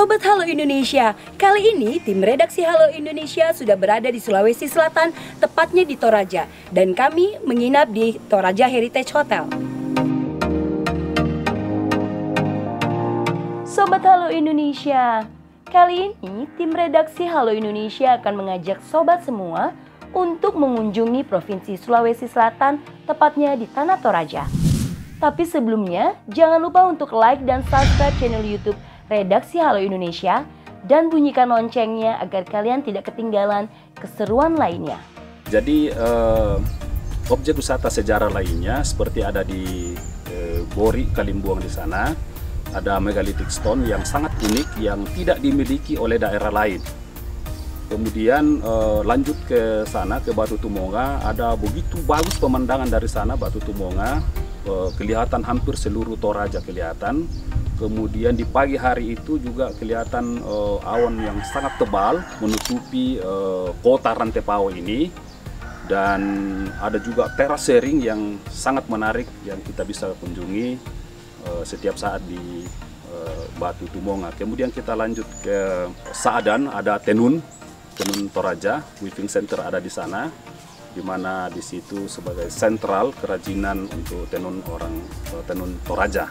Sobat Halo Indonesia, kali ini tim redaksi Halo Indonesia sudah berada di Sulawesi Selatan, tepatnya di Toraja. Dan kami menginap di Toraja Heritage Hotel. Sobat Halo Indonesia, kali ini tim redaksi Halo Indonesia akan mengajak sobat semua untuk mengunjungi Provinsi Sulawesi Selatan, tepatnya di Tanah Toraja. Tapi sebelumnya, jangan lupa untuk like dan subscribe channel YouTube Redaksi Halo Indonesia dan bunyikan loncengnya agar kalian tidak ketinggalan keseruan lainnya. Jadi objek wisata sejarah lainnya seperti ada di Bori Kalimbuang di sana, ada megalithic stone yang sangat unik yang tidak dimiliki oleh daerah lain. Kemudian lanjut ke sana ke Batu Tumonga, ada begitu bagus pemandangan dari sana Batu Tumonga, kelihatan hampir seluruh Toraja kelihatan. Kemudian di pagi hari itu juga kelihatan awan yang sangat tebal menutupi kota Rantepao ini, dan ada juga terasering yang sangat menarik yang kita bisa kunjungi setiap saat di Batu Tumonga. Kemudian kita lanjut ke Saadan, ada Tenun Toraja, Weaving Center ada di sana, di mana di situ sebagai sentral kerajinan untuk tenun Toraja.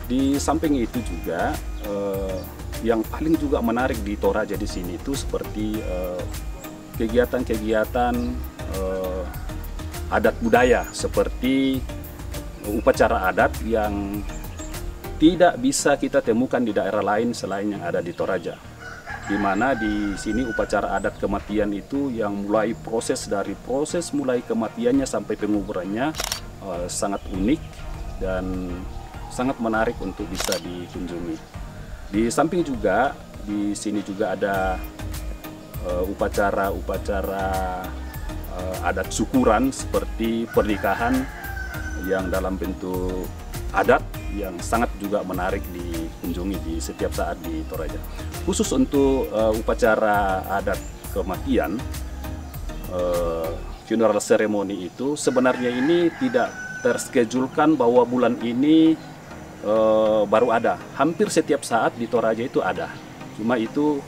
Di samping itu juga yang paling juga menarik di Toraja di sini itu seperti kegiatan-kegiatan adat budaya seperti upacara adat yang tidak bisa kita temukan di daerah lain selain yang ada di Toraja. Di mana di sini upacara adat kematian itu yang mulai proses mulai kematiannya sampai penguburannya sangat unik dan sangat menarik untuk bisa dikunjungi. Di samping juga di sini juga ada upacara adat syukuran seperti pernikahan yang dalam bentuk adat yang sangat juga menarik dikunjungi di setiap saat di Toraja. Khusus untuk upacara adat kematian, funeral ceremony itu sebenarnya ini tidak terschedulkan bahwa bulan ini baru ada. Hampir setiap saat di Toraja itu ada. Cuma itu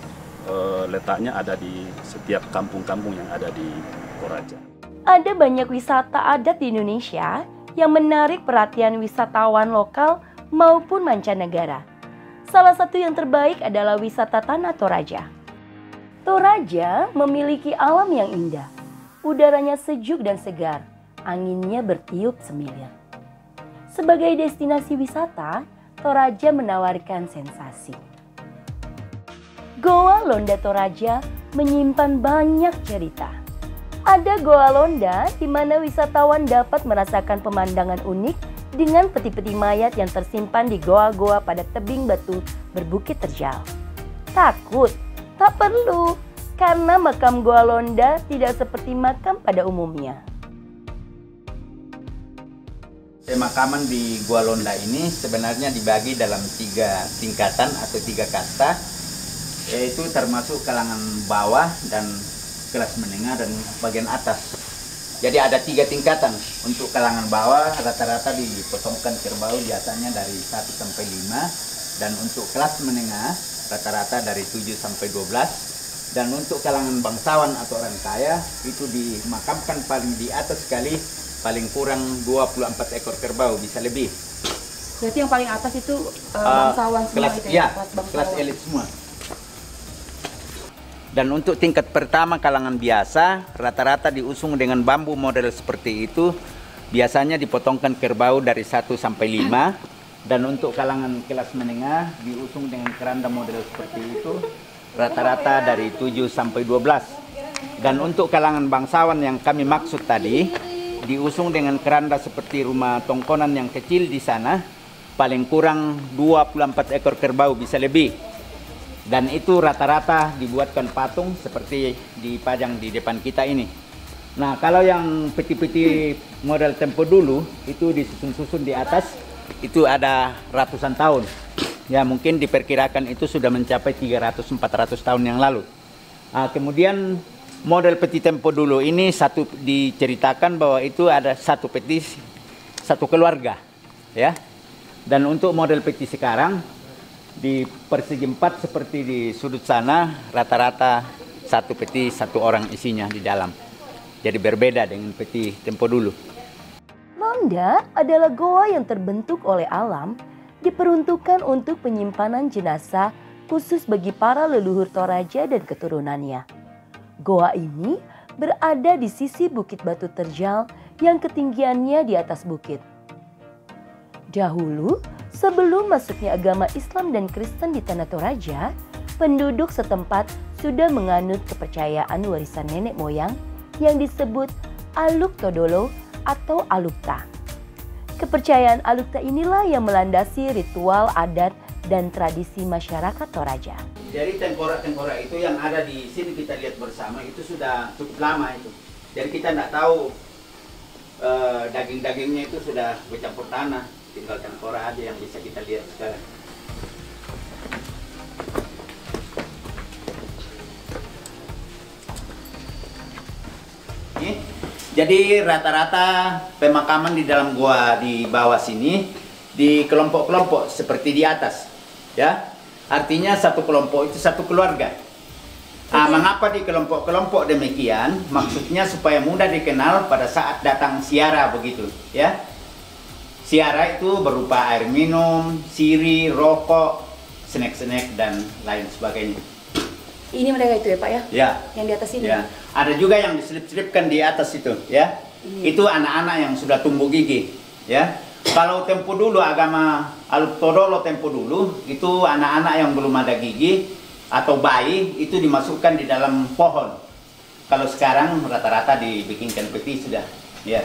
letaknya ada di setiap kampung-kampung yang ada di Toraja. Ada banyak wisata adat di Indonesia yang menarik perhatian wisatawan lokal maupun mancanegara. Salah satu yang terbaik adalah wisata Tanah Toraja. Toraja memiliki alam yang indah. Udaranya sejuk dan segar, anginnya bertiup semilir. Sebagai destinasi wisata, Toraja menawarkan sensasi. Goa Londa Toraja menyimpan banyak cerita. Ada Goa Londa di mana wisatawan dapat merasakan pemandangan unik dengan peti-peti mayat yang tersimpan di goa-goa pada tebing batu berbukit terjal. Takut? Tak perlu, karena makam Goa Londa tidak seperti makam pada umumnya. Pemakaman di Goa Londa ini sebenarnya dibagi dalam 3 tingkatan atau 3 kasta, yaitu termasuk kalangan bawah dan kelas menengah dan bagian atas. Jadi ada 3 tingkatan. Untuk kalangan bawah rata-rata dipotongkan kerbau biasanya dari 1 sampai 5, dan untuk kelas menengah rata-rata dari 7 sampai 12, dan untuk kalangan bangsawan atau orang kaya itu dimakamkan paling di atas sekali, paling kurang 24 ekor kerbau, bisa lebih. Berarti yang paling atas itu bangsawan semua kelas, itu ya? Kelas elit semua. Dan untuk tingkat pertama kalangan biasa, rata-rata diusung dengan bambu model seperti itu, biasanya dipotongkan kerbau dari 1 sampai 5. Dan untuk kalangan kelas menengah diusung dengan keranda model seperti itu, rata-rata dari 7 sampai 12. Dan untuk kalangan bangsawan yang kami maksud tadi, diusung dengan keranda seperti rumah tongkonan yang kecil di sana, paling kurang 24 ekor kerbau, bisa lebih. Dan itu rata-rata dibuatkan patung seperti dipajang di depan kita ini. Nah, kalau yang peti-peti model tempo dulu itu disusun-susun di atas, itu ada ratusan tahun. Ya, mungkin diperkirakan itu sudah mencapai 300-400 tahun yang lalu. Nah, kemudian model peti tempo dulu ini diceritakan bahwa itu ada satu peti, satu keluarga, ya. Dan untuk model peti sekarang di persegi 4 seperti di sudut sana, rata-rata satu peti satu orang isinya di dalam. Jadi berbeda dengan peti tempo dulu. Londa adalah goa yang terbentuk oleh alam, diperuntukkan untuk penyimpanan jenazah khusus bagi para leluhur Toraja dan keturunannya. Goa ini berada di sisi Bukit Batu Terjal yang ketinggiannya di atas bukit. Dahulu, sebelum masuknya agama Islam dan Kristen di Tanah Toraja, penduduk setempat sudah menganut kepercayaan warisan nenek moyang yang disebut Aluk Todolo atau Alukta. Kepercayaan Alukta inilah yang melandasi ritual adat dan tradisi masyarakat Toraja. Jadi tengkorak-tengkorak itu yang ada di sini kita lihat bersama itu sudah cukup lama itu. Jadi kita tidak tahu daging-dagingnya itu sudah bercampur tanah, tinggal tengkorak aja yang bisa kita lihat sekarang. Jadi rata-rata pemakaman di dalam gua di bawah sini di kelompok-kelompok seperti di atas, ya. Artinya satu kelompok itu satu keluarga. Mengapa di kelompok-kelompok demikian? Maksudnya supaya mudah dikenal pada saat datang ziarah begitu, ya. Ziarah itu berupa air minum, siri, rokok, snack-snack dan lain sebagainya. Ini mereka itu ya Pak ya? Ya. Yang di atas ini? Ya. Ada juga yang diselip-selipkan di atas itu, ya. Itu anak-anak yang sudah tumbuh gigi, ya. Kalau tempo dulu agama Aluk Todolo tempo dulu itu anak-anak yang belum ada gigi atau bayi itu dimasukkan di dalam pohon. Kalau sekarang rata-rata dibikinkan peti sudah, ya.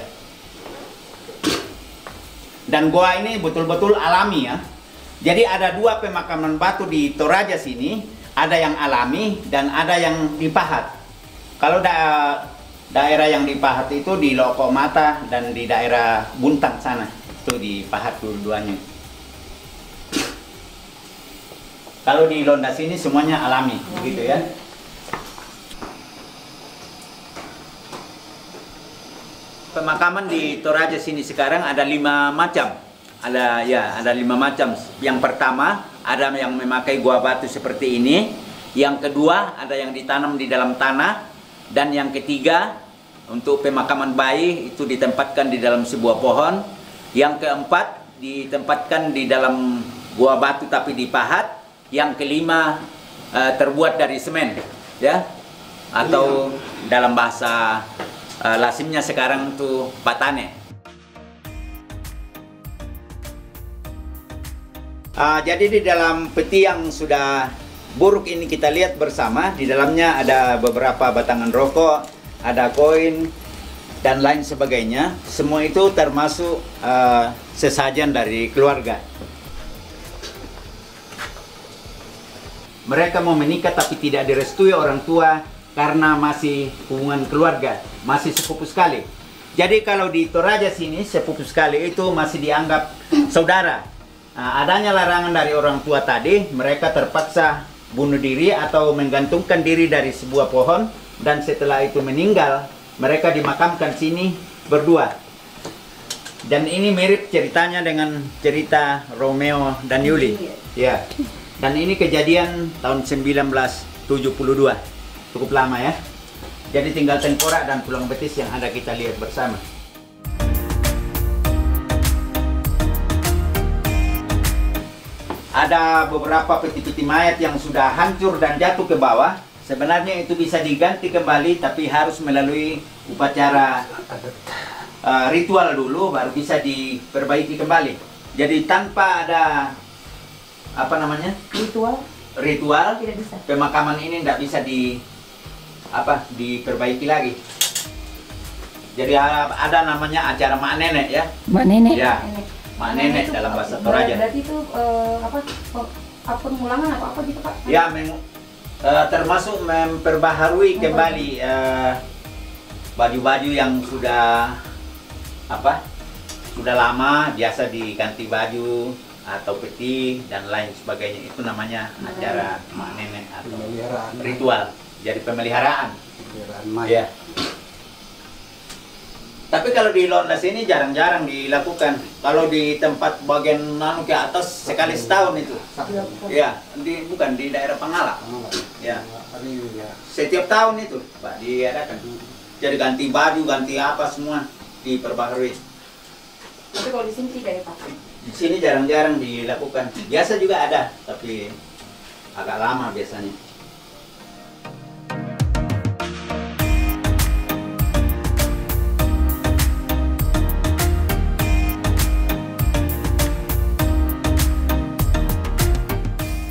Dan goa ini betul-betul alami ya. Jadi ada dua pemakaman batu di Toraja sini. Ada yang alami dan ada yang dipahat. Kalau daerah yang dipahat itu di Loko Mata dan di daerah Buntang sana. Itu dipahat dua-duanya. Kalau di Londa sini semuanya alami, begitu ya. Pemakaman di Toraja sini sekarang ada 5 macam. Ada 5 macam. Yang pertama ada yang memakai gua batu seperti ini. Yang kedua ada yang ditanam di dalam tanah. Dan yang ketiga untuk pemakaman bayi itu ditempatkan di dalam sebuah pohon. Yang keempat ditempatkan di dalam gua batu tapi dipahat. Yang kelima terbuat dari semen, ya. Atau dalam bahasa lasimnya sekarang itu patane. Jadi di dalam peti yang sudah buruk ini kita lihat bersama, di dalamnya ada beberapa batangan rokok, ada koin, dan lain sebagainya. Semua itu termasuk sesajen dari keluarga. Mereka mau menikah tapi tidak direstui orang tua karena masih hubungan keluarga, masih sepupu sekali. Jadi kalau di Toraja sini sepupu sekali itu masih dianggap saudara. Adanya larangan dari orang tua tadi, mereka terpaksa bunuh diri atau menggantungkan diri dari sebuah pohon dan setelah itu meninggal, mereka dimakamkan sini berdua. Dan ini mirip ceritanya dengan cerita Romeo dan Yuli. Ya. Dan ini kejadian tahun 1972. Cukup lama ya. Jadi tinggal tengkorak dan tulang betis yang ada kita lihat bersama. Ada beberapa peti-peti mayat yang sudah hancur dan jatuh ke bawah. Sebenarnya itu bisa diganti kembali, tapi harus melalui upacara ritual dulu, baru bisa diperbaiki kembali. Jadi tanpa ada ritual tidak bisa. Pemakaman ini tidak bisa diperbaiki lagi. Jadi ada namanya acara mak nenek ya. Mak nenek. Ya. Mak nenek dalam bahasa Toraja. Berarti itu pengulangan apa gitu Pak? Ya, termasuk memperbaharui kembali baju-baju yang sudah sudah lama, biasa diganti baju atau peti dan lain sebagainya. Itu namanya acara mak nenek atau ritual. Jadi pemeliharaan. Ya. Tapi kalau di Londas ini jarang-jarang dilakukan. Kalau di tempat bagian ke atas sekali setahun itu. Ya, bukan di daerah Pangala. Ya. Setiap tahun itu Pak diadakan. Jadi ganti baju, ganti apa semua diperbaharui. Tapi kalau di sini tidak ya Pak? Di sini jarang-jarang dilakukan. Biasa juga ada, tapi agak lama biasanya.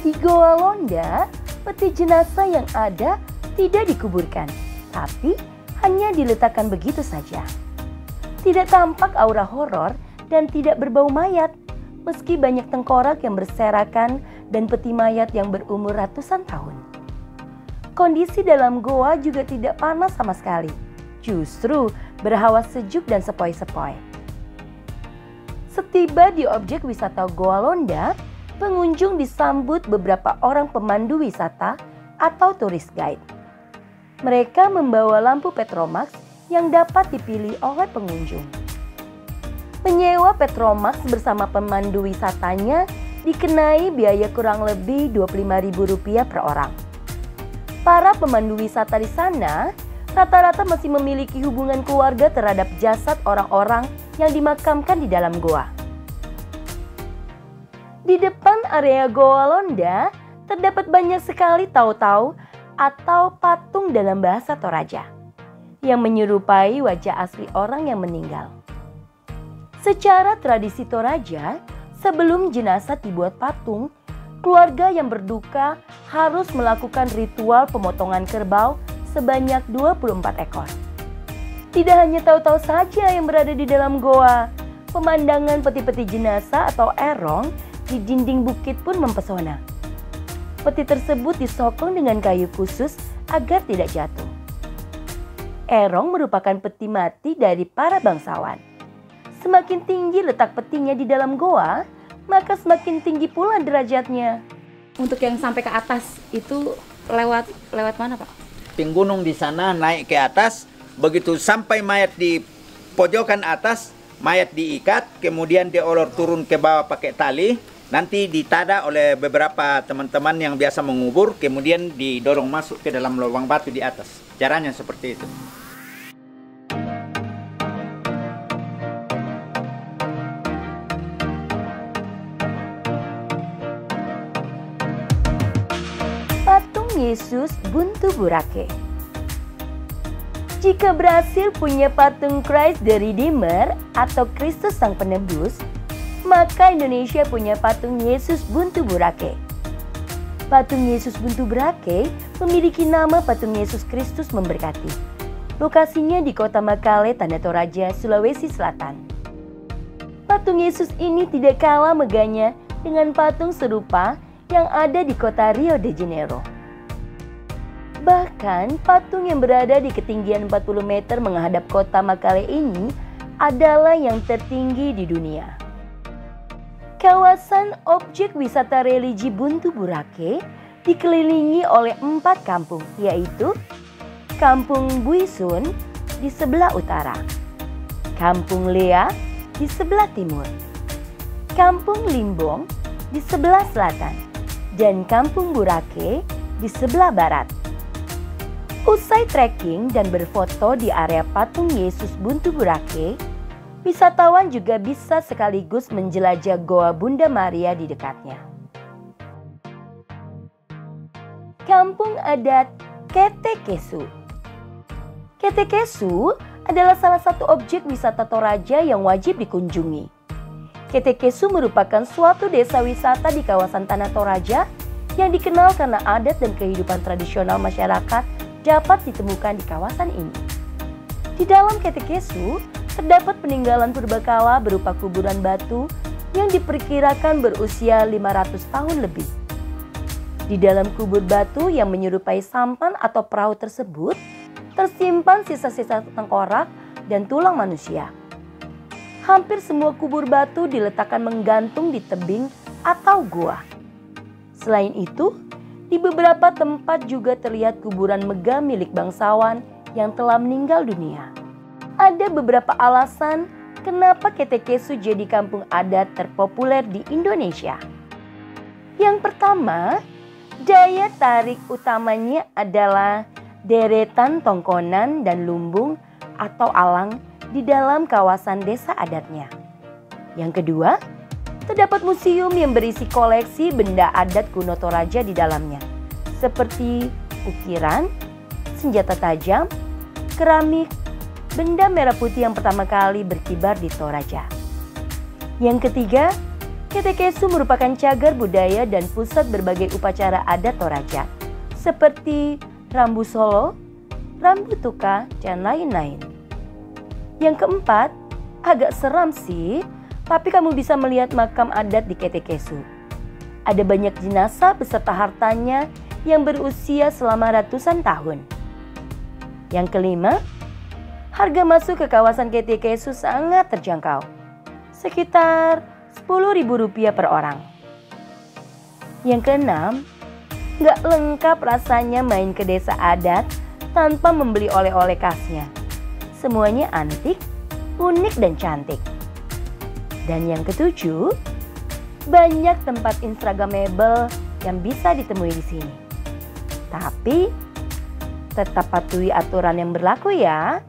Di Goa Londa, peti jenazah yang ada tidak dikuburkan, tapi hanya diletakkan begitu saja. Tidak tampak aura horor dan tidak berbau mayat, meski banyak tengkorak yang berserakan dan peti mayat yang berumur ratusan tahun. Kondisi dalam goa juga tidak panas sama sekali, justru berhawa sejuk dan sepoi-sepoi. Setiba di objek wisata Goa Londa, pengunjung disambut beberapa orang pemandu wisata atau tourist guide. Mereka membawa lampu Petromax yang dapat dipilih oleh pengunjung. Menyewa Petromax bersama pemandu wisatanya dikenai biaya kurang lebih Rp25.000 per orang. Para pemandu wisata di sana rata-rata masih memiliki hubungan keluarga terhadap jasad orang-orang yang dimakamkan di dalam goa. Di depan area Goa Londa terdapat banyak sekali tau-tau atau patung dalam bahasa Toraja yang menyerupai wajah asli orang yang meninggal. Secara tradisi Toraja, sebelum jenazah dibuat patung, keluarga yang berduka harus melakukan ritual pemotongan kerbau sebanyak 24 ekor. Tidak hanya tau-tau saja yang berada di dalam goa, pemandangan peti-peti jenazah atau erong di dinding bukit pun mempesona. Peti tersebut disokong dengan kayu khusus agar tidak jatuh. Erong merupakan peti mati dari para bangsawan. Semakin tinggi letak petinya di dalam goa, maka semakin tinggi pula derajatnya. Untuk yang sampai ke atas itu lewat mana Pak? Gunung di sana naik ke atas, begitu sampai mayat di pojokan atas, mayat diikat, kemudian diolor turun ke bawah pakai tali. Nanti ditada oleh beberapa teman-teman yang biasa mengubur, kemudian didorong masuk ke dalam lubang batu di atas. Caranya seperti itu. Patung Yesus Buntu Burake. Jika Brasil punya patung Christ the Redeemer atau Kristus Sang Penebus, maka Indonesia punya patung Yesus Buntu Burake. Patung Yesus Buntu Burake memiliki nama patung Yesus Kristus Memberkati. Lokasinya di Kota Makale, Tanda Toraja, Sulawesi Selatan. Patung Yesus ini tidak kalah megahnya dengan patung serupa yang ada di kota Rio de Janeiro. Bahkan patung yang berada di ketinggian 40 meter menghadap Kota Makale ini adalah yang tertinggi di dunia. Kawasan objek wisata religi Buntu Burake dikelilingi oleh 4 kampung, yaitu Kampung Buisun di sebelah utara, Kampung Lea di sebelah timur, Kampung Limbong di sebelah selatan, dan Kampung Burake di sebelah barat. Usai trekking dan berfoto di area patung Yesus Buntu Burake, wisatawan juga bisa sekaligus menjelajah Goa Bunda Maria di dekatnya. Kampung adat Ketekesu. Ketekesu adalah salah satu objek wisata Toraja yang wajib dikunjungi. Ketekesu merupakan suatu desa wisata di kawasan Tanah Toraja yang dikenal karena adat dan kehidupan tradisional masyarakat dapat ditemukan di kawasan ini. Di dalam Ketekesu terdapat peninggalan purbakala berupa kuburan batu yang diperkirakan berusia 500 tahun lebih. Di dalam kubur batu yang menyerupai sampan atau perahu tersebut, tersimpan sisa-sisa tengkorak dan tulang manusia. Hampir semua kubur batu diletakkan menggantung di tebing atau gua. Selain itu, di beberapa tempat juga terlihat kuburan megah milik bangsawan yang telah meninggal dunia. Ada beberapa alasan kenapa Ketekesu jadi kampung adat terpopuler di Indonesia. Yang pertama, daya tarik utamanya adalah deretan tongkonan dan lumbung atau alang di dalam kawasan desa adatnya. Yang kedua, terdapat museum yang berisi koleksi benda adat kuno Toraja di dalamnya, seperti ukiran, senjata tajam, keramik, benda merah putih yang pertama kali berkibar di Toraja. Yang ketiga, Ketekesu merupakan cagar budaya dan pusat berbagai upacara adat Toraja, seperti rambu solo, rambu tuka, dan lain-lain. Yang keempat, agak seram sih, tapi kamu bisa melihat makam adat di Ketekesu. Ada banyak jenazah beserta hartanya yang berusia selama ratusan tahun. Yang kelima, harga masuk ke kawasan Ketekesu sangat terjangkau, sekitar Rp10.000 per orang. Yang keenam, gak lengkap rasanya main ke desa adat tanpa membeli oleh-oleh khasnya. Semuanya antik, unik dan cantik. Dan yang ketujuh, banyak tempat instagramable yang bisa ditemui di sini. Tapi tetap patuhi aturan yang berlaku ya.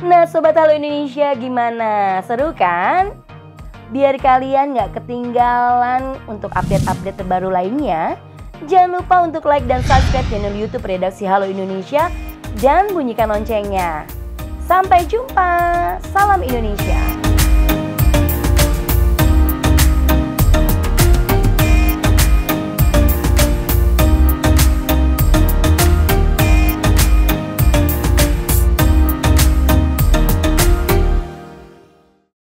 Nah Sobat Halo Indonesia, gimana? Seru kan? Biar kalian gak ketinggalan untuk update-update terbaru lainnya, jangan lupa untuk like dan subscribe channel YouTube Redaksi Halo Indonesia dan bunyikan loncengnya. Sampai jumpa, salam Indonesia.